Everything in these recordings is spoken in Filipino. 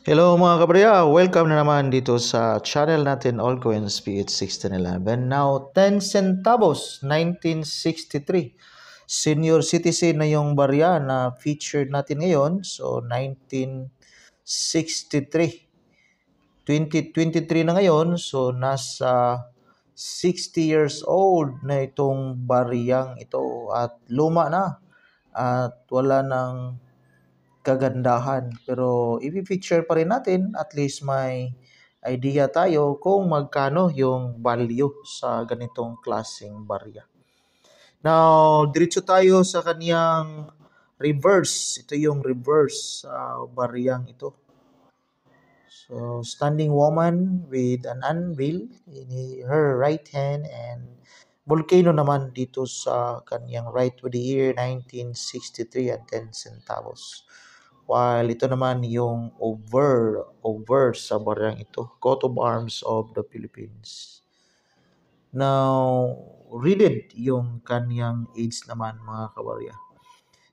Hello mga kabarya, welcome na naman dito sa channel natin Allcoins PH 1611. Now 10 centavos 1963. Senior citizen na yung barya na featured natin ngayon. So 1963. 2023 na ngayon. So nasa 60 years old na itong baryang ito at luma na at wala nang kagandahan. Pero i-feature pa rin natin, at least may idea tayo kung magkano yung value sa ganitong klaseng barya. Now, diretso tayo sa kaniyang reverse. Ito yung reverse sa baryang ito. So, standing woman with an anvil in her right hand and volcano naman dito sa kaniyang right with the year 1963 at 10 centavos. While ito naman yung over sa baryang ito, coat of arms of the Philippines. Now, read yung kaniyang age naman mga kabarya.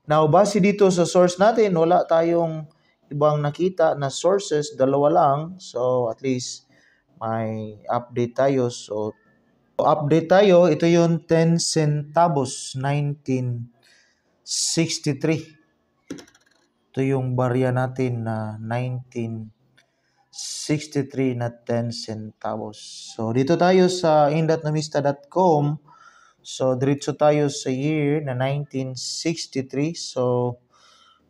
Now, base dito sa source natin, wala tayong ibang nakita na sources, dalawa lang. So, at least may update tayo. So, update tayo. Ito yung 10 centavos, 1963. Ito yung barya natin na 1963 na 10 centavos. So, dito tayo sa in.numista.com. So, diretso tayo sa year na 1963. So,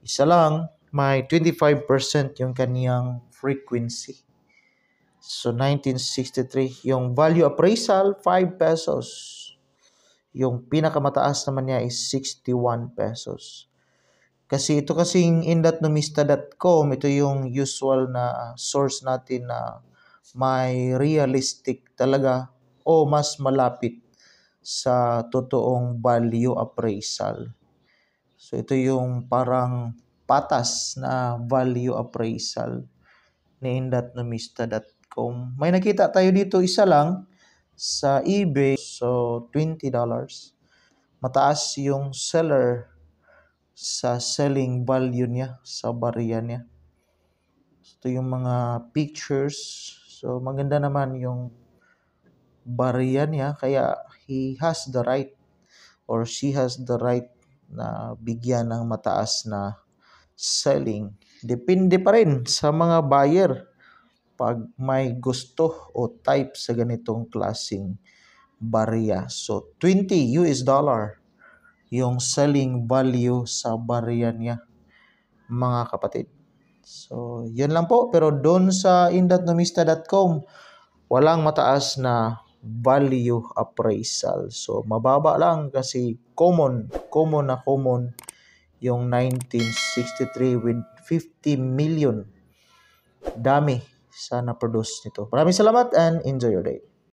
isa lang, may 25% yung kaniyang frequency. So, 1963. Yung value appraisal, 5 pesos. Yung pinakamataas naman niya is 61 pesos. Kasi ito kasing in.numista.com, ito yung usual na source natin na may realistic talaga o mas malapit sa totoong value appraisal. So ito yung parang patas na value appraisal ni in.numista.com. May nakita tayo dito isa lang sa eBay, so $20. Mataas yung seller sa selling value niya, sa barya niya. Ito yung mga pictures. So maganda naman yung barya niya, kaya he has the right or she has the right na bigyan ng mataas na selling. Depende pa rin sa mga buyer pag may gusto o type sa ganitong klaseng barya. So $20 yung selling value sa barya niya, mga kapatid. So, yun lang po. Pero doon sa in.numista.com, walang mataas na value appraisal. So, mababa lang kasi common yung 1963 with 50 million. Dami sa na-produce nito. Maraming salamat and enjoy your day.